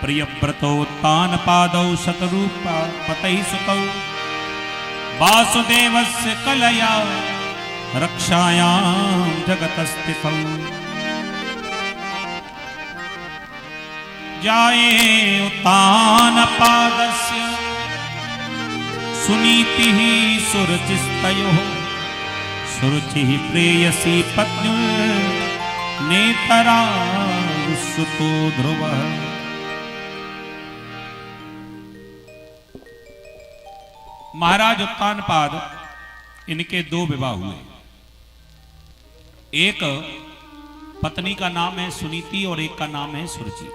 प्रियव्रतोत्तान पादौ शतरूपा पतैः सुतौ वासुदेवस्य कलया रक्षायां जगतस्थितौ जाये उत्तान पादस्य सुनीतिः सुरुचिस्तयोः सुरुचिः प्रेयसी पत्न्युर्नेतरा सुतो ध्रुवः। महाराज उत्तानपाद इनके दो विवाह हुए। एक पत्नी का नाम है सुनीति और एक का नाम है सुरुचि।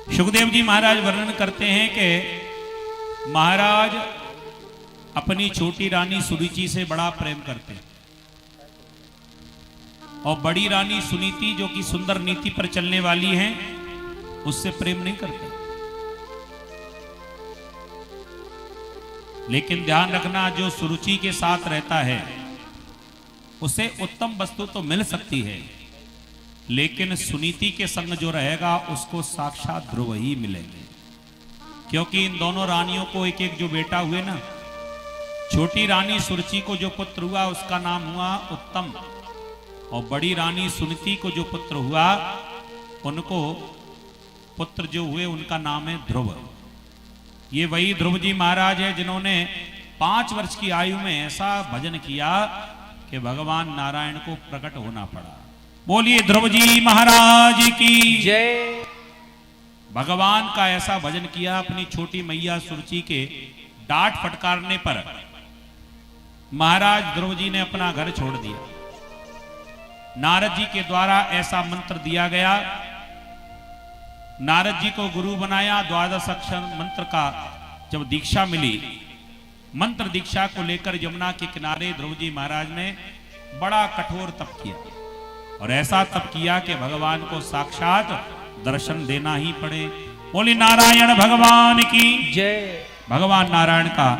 सुखदेव जी महाराज वर्णन करते हैं कि महाराज अपनी छोटी रानी सुरुचि से बड़ा प्रेम करते हैं और बड़ी रानी सुनीति जो कि सुंदर नीति पर चलने वाली हैं उससे प्रेम नहीं करते। लेकिन ध्यान रखना, जो सुरुचि के साथ रहता है उसे उत्तम वस्तु तो मिल सकती है, लेकिन सुनीति के संग जो रहेगा उसको साक्षात ध्रुव ही मिलेंगे। क्योंकि इन दोनों रानियों को एक एक जो बेटा हुए ना, छोटी रानी सुरुचि को जो पुत्र हुआ उसका नाम हुआ उत्तम और बड़ी रानी सुनीति को जो पुत्र हुआ उनको पुत्र जो हुए उनका नाम है ध्रुव। ये वही ध्रुव जी महाराज है जिन्होंने 5 वर्ष की आयु में ऐसा भजन किया कि भगवान नारायण को प्रकट होना पड़ा। बोलिए ध्रुव जी महाराज की जय। भगवान का ऐसा भजन किया अपनी छोटी मैया सुरुचि के डांट फटकारने पर महाराज ध्रुव जी ने अपना घर छोड़ दिया। नारद जी के द्वारा ऐसा मंत्र दिया गया, नारद जी को गुरु बनाया। 12 अक्षर मंत्र का जब दीक्षा मिली, मंत्र दीक्षा को लेकर यमुना के किनारे ध्रुव जी महाराज ने बड़ा कठोर तप किया और ऐसा तप किया कि भगवान को साक्षात दर्शन देना ही पड़े। बोली नारायण भगवान की जय। भगवान नारायण का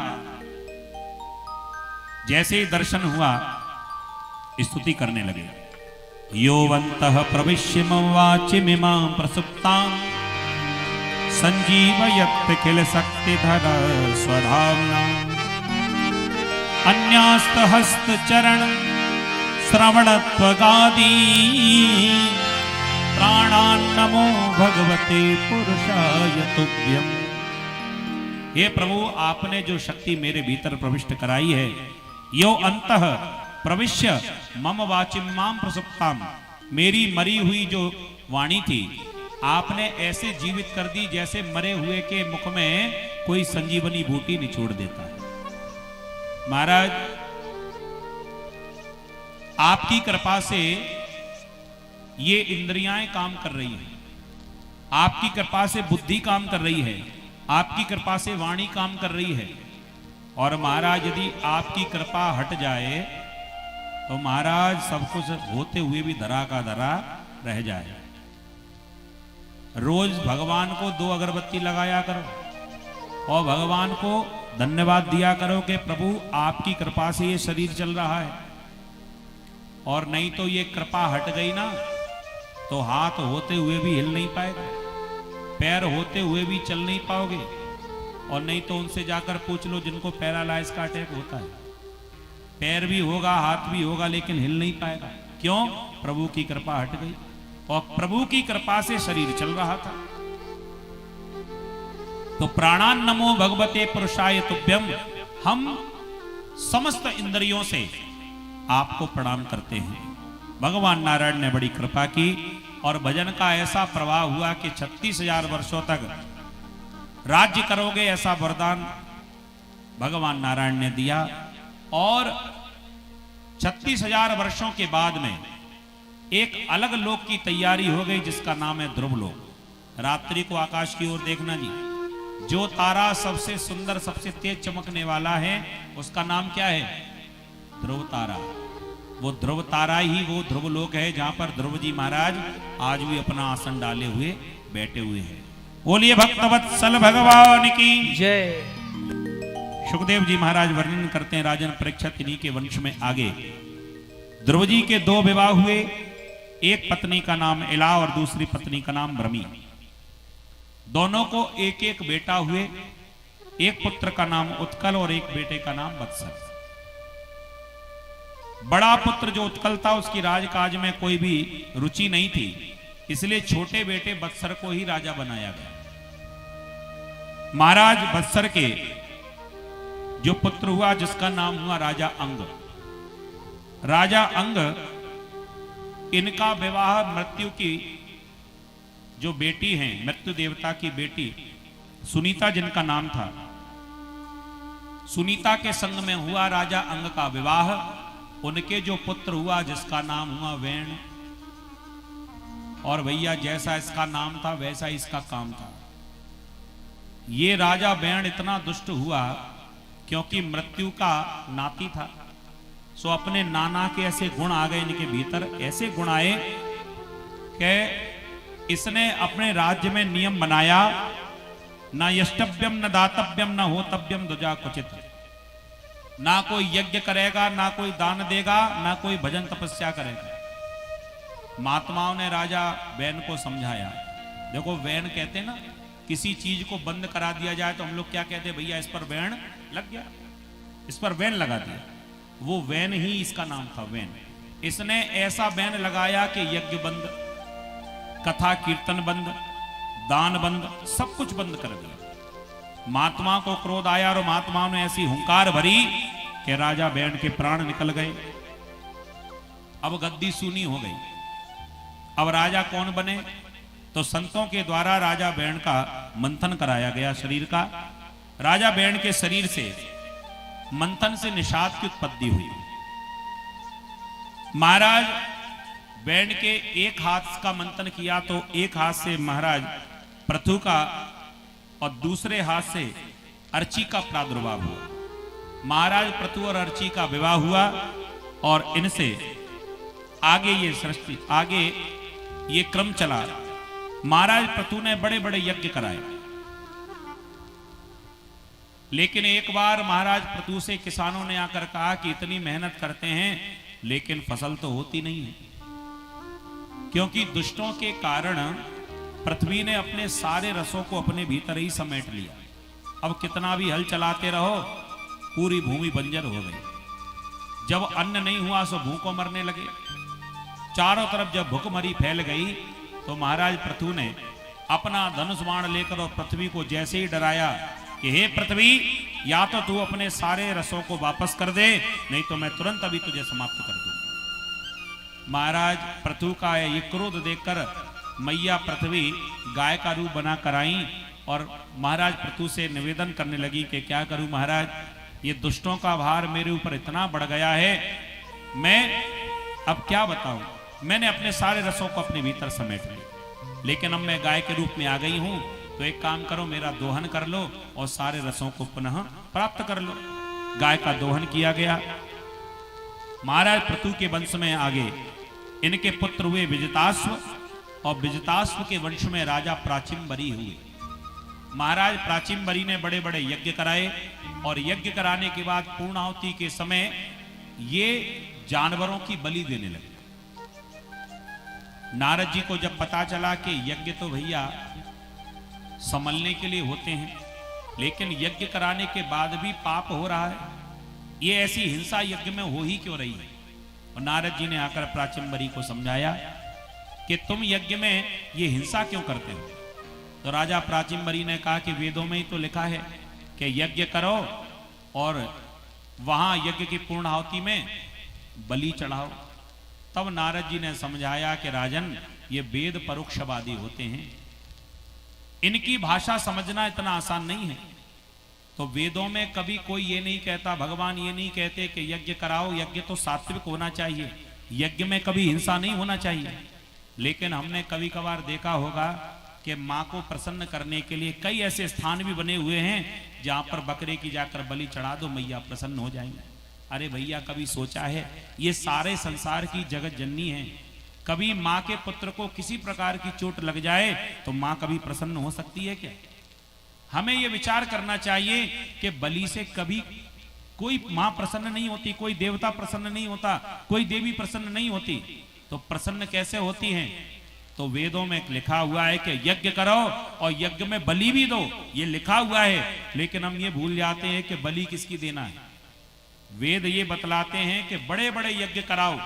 जैसे ही दर्शन हुआ स्तुति करने लगे। योवन्तः प्रविश्य मम वाचिमिमां प्रसुप्तां संजीवयत् किल शक्तिधर स्वधाम्ना अन्यास्तहस्तचरण श्रवणत्वगादि प्राणान्नमो भगवते पुरुषाय तुभ्यम्। हे प्रभु, आपने जो शक्ति मेरे भीतर प्रविष्ट कराई है, यो अंतः प्रविश्य मम वाचिमां प्रसुप्ताम, मेरी मरी हुई जो वाणी थी आपने ऐसे जीवित कर दी जैसे मरे हुए के मुख में कोई संजीवनी बूटी निचोड़ देता है। महाराज आपकी कृपा से ये इंद्रियां काम कर रही हैं, आपकी कृपा से बुद्धि काम कर रही है, आपकी कृपा से वाणी काम कर रही है। और महाराज यदि आपकी कृपा हट जाए तो महाराज सब कुछ होते हुए भी धरा का धरा रह जाए। रोज भगवान को 2 अगरबत्ती लगाया करो और भगवान को धन्यवाद दिया करो कि प्रभु आपकी कृपा से ये शरीर चल रहा है। और नहीं तो ये कृपा हट गई ना तो हाथ होते हुए भी हिल नहीं पाएगा, पैर होते हुए भी चल नहीं पाओगे। और नहीं तो उनसे जाकर पूछ लो जिनको पैरालाइज का अटैक होता है, पैर भी होगा हाथ भी होगा लेकिन हिल नहीं पाएगा। क्यों? प्रभु की कृपा हट गई और प्रभु की कृपा से शरीर चल रहा था। तो प्राणान नमो भगवते पुरुषाय तुभ्यम, हम समस्त इंद्रियों से आपको प्रणाम करते हैं। भगवान नारायण ने बड़ी कृपा की और भजन का ऐसा प्रवाह हुआ कि 36,000 वर्षों तक राज्य करोगे ऐसा वरदान भगवान नारायण ने दिया। और 36,000 वर्षों के बाद में एक अलग लोक की तैयारी हो गई जिसका नाम है ध्रुव लोक। रात्रि को आकाश की ओर देखना जी, जो तारा सबसे सुंदर सबसे तेज चमकने वाला है उसका नाम क्या है? ध्रुव तारा। वो ध्रुव तारा ही वो ध्रुव लोक है जहां पर ध्रुव जी महाराज आज भी अपना आसन डाले हुए बैठे हुए हैं। बोलिए भक्तवत्सल भगवान की जय। सुखदेव जी महाराज वर्णन करते हैं, राजन परीक्षित इन्हीं के वंश में आगे ध्रुव जी के 2 विवाह हुए। एक पत्नी का नाम इला और दूसरी पत्नी का नाम ब्रह्मी। दोनों को एक एक बेटा हुए, एक पुत्र का नाम उत्कल और एक बेटे का नाम वत्सल। बड़ा पुत्र जो उत्कल था उसकी राजकाज में कोई भी रुचि नहीं थी, इसलिए छोटे बेटे वत्सर को ही राजा बनाया गया। महाराज वत्सर के जो पुत्र हुआ जिसका नाम हुआ राजा अंग। राजा अंग, इनका विवाह मृत्यु की जो बेटी हैं, मृत्यु देवता की बेटी सुनीता जिनका नाम था, सुनीता के संग में हुआ राजा अंग का विवाह। उनके जो पुत्र हुआ जिसका नाम हुआ वेण। और भैया जैसा इसका नाम था वैसा इसका काम था। ये राजा वेण इतना दुष्ट हुआ क्योंकि मृत्यु का नाती था, सो अपने नाना के ऐसे गुण आ गए इनके भीतर, ऐसे गुण आए कि इसने अपने राज्य में नियम बनाया, ना यष्टव्यम न दातव्यम न होतव्यम दुजा कुचित। ना कोई यज्ञ करेगा, ना कोई दान देगा, ना कोई भजन तपस्या करेगा। महात्माओं ने राजा वैन को समझाया। देखो वैन कहते ना, किसी चीज को बंद करा दिया जाए तो हम लोग क्या कहते हैं, भैया इस पर वैन लग गया, इस पर वैन लगा दिया। वो वैन ही इसका नाम था, वैन। इसने ऐसा वैन लगाया कि यज्ञ बंद, कथा कीर्तन बंद, दान बंद, सब कुछ बंद कर दिया। महात्मा को क्रोध आया और महात्माओं ने ऐसी हुंकार भरी कि राजा वैन के प्राण निकल गए। अब गद्दी सूनी हो गई। अब राजा कौन बने? तो संतों के द्वारा राजा वैन का मंथन कराया गया शरीर का। राजा वैन के शरीर से मंथन से निषाद की उत्पत्ति हुई। महाराज वैन के एक हाथ का मंथन किया तो एक हाथ से महाराज पृथु का और दूसरे हाथ से अर्ची का प्रादुर्भाव हुआ। महाराज पृथु और अर्ची का विवाह हुआ और इनसे आगे ये सृष्टि, आगे ये क्रम चला। महाराज पृथु ने बड़े बड़े यज्ञ कराए, लेकिन एक बार महाराज पृथु से किसानों ने आकर कहा कि इतनी मेहनत करते हैं लेकिन फसल तो होती नहीं है, क्योंकि दुष्टों के कारण पृथ्वी ने अपने सारे रसों को अपने भीतर ही समेट लिया। अब कितना भी हल चलाते रहो, पूरी भूमि बंजर हो गई। जब अन्न नहीं हुआ सो भूखों मरने लगे। चारों तरफ जब भूखमरी फैल गई तो महाराज पृथु ने अपना धनुष बाण लेकर और पृथ्वी को जैसे ही डराया कि हे पृथ्वी, या तो तू अपने सारे रसों को वापस कर दे, नहीं तो मैं तुरंत अभी तुझे समाप्त कर दूं। महाराज पृथु का ये क्रोध देखकर मैया पृथ्वी गाय का रूप बना कर आई और महाराज पृथु से निवेदन करने लगी कि क्या करूं महाराज, ये दुष्टों का भार मेरे ऊपर इतना बढ़ गया है, मैं अब क्या बताऊं। मैंने अपने सारे रसों को अपने भीतर समेट लिया, लेकिन अब मैं गाय के रूप में आ गई हूं, तो एक काम करो, मेरा दोहन कर लो और सारे रसों को पुनः प्राप्त कर लो। गाय का दोहन किया गया। महाराज पृथु के वंश में आगे इनके पुत्र हुए विजिताश्व और विजिताश्व के वंश में राजा प्राचीनबरी हुए। महाराज प्राचीनबरी ने बड़े बड़े यज्ञ कराए और यज्ञ कराने के बाद पूर्णाहुति के समय ये जानवरों की बलि देने लगे। नारद जी को जब पता चला कि यज्ञ तो भैया संभलने के लिए होते हैं, लेकिन यज्ञ कराने के बाद भी पाप हो रहा है, ये ऐसी हिंसा यज्ञ में हो ही क्यों रही है। और नारद जी ने आकर प्राचीनबरी को समझाया कि तुम यज्ञ में ये हिंसा क्यों करते हो। तो राजा प्राचीनबरी ने कहा कि वेदों में ही तो लिखा है कि यज्ञ करो और वहां यज्ञ की पूर्णाहुति में बलि चढ़ाओ। तब नारद जी ने समझाया कि राजन, ये वेद परोक्षवादी होते हैं, इनकी भाषा समझना इतना आसान नहीं है। तो वेदों में कभी कोई ये नहीं कहता, भगवान ये नहीं कहते कि यज्ञ कराओ, यज्ञ तो सात्विक होना चाहिए, यज्ञ में कभी हिंसा नहीं होना चाहिए। लेकिन हमने कभी कभार देखा होगा कि माँ को प्रसन्न करने के लिए कई ऐसे स्थान भी बने हुए हैं जहां पर बकरे की जाकर बलि चढ़ा दो, मैया प्रसन्न हो जाएंगे। अरे भैया, कभी सोचा है ये सारे संसार की जगत जननी है, कभी माँ के पुत्र को किसी प्रकार की चोट लग जाए तो माँ कभी प्रसन्न हो सकती है क्या? हमें यह विचार करना चाहिए कि बलि से कभी कोई माँ प्रसन्न नहीं होती, कोई देवता प्रसन्न नहीं होता, कोई देवी प्रसन्न नहीं होती। तो तो प्रसन्न कैसे होती हैं? तो वेदों में लिखा हुआ है कि यज्ञ करो और यज्ञ में बलि भी दो, ये लिखा हुआ है। लेकिन हम ये भूल जाते हैं कि बलि किसकी देना है। वेद ये बतलाते हैं कि बड़े बड़े यज्ञ कराओ,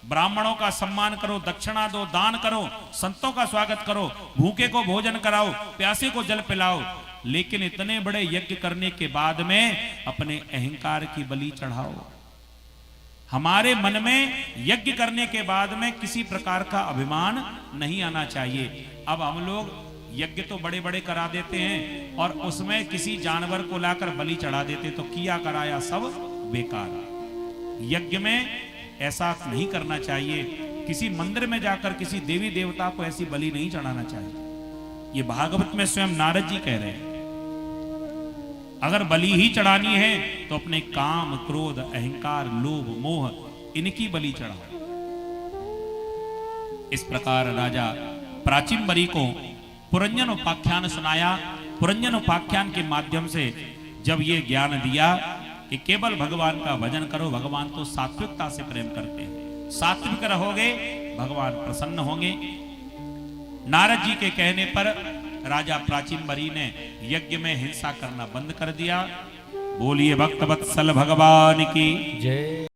ब्राह्मणों का सम्मान करो, दक्षिणा दो, दान करो, संतों का स्वागत करो, भूखे को भोजन कराओ, प्यासे को जल पिलाओ। लेकिन इतने बड़े यज्ञ करने के बाद में अपने अहंकार की बलि चढ़ाओ। हमारे मन में यज्ञ करने के बाद में किसी प्रकार का अभिमान नहीं आना चाहिए। अब हम लोग यज्ञ तो बड़े बड़े करा देते हैं और उसमें किसी जानवर को लाकर बलि चढ़ा देते, तो किया कराया सब बेकार। यज्ञ में ऐसा नहीं करना चाहिए। किसी मंदिर में जाकर किसी देवी देवता को ऐसी बलि नहीं चढ़ाना चाहिए। ये भागवत में स्वयं नारद जी कह रहे हैं। अगर बलि ही चढ़ानी है तो अपने काम, क्रोध, अहंकार, लोभ, मोह इनकी बलि चढ़ाओ। इस प्रकार राजा प्राचीनबरी को पुरंजन उपाख्यान सुनाया। पुरंजन उपाख्यान के माध्यम से जब ये ज्ञान दिया कि केवल भगवान का भजन करो, भगवान तो सात्विकता से प्रेम करते हैं, सात्विक रहोगे भगवान प्रसन्न होंगे। नारद जी के कहने पर राजा प्राचीनबरी ने यज्ञ में हिंसा करना बंद कर दिया। बोलिए भक्त वत्सल भगवान की जय।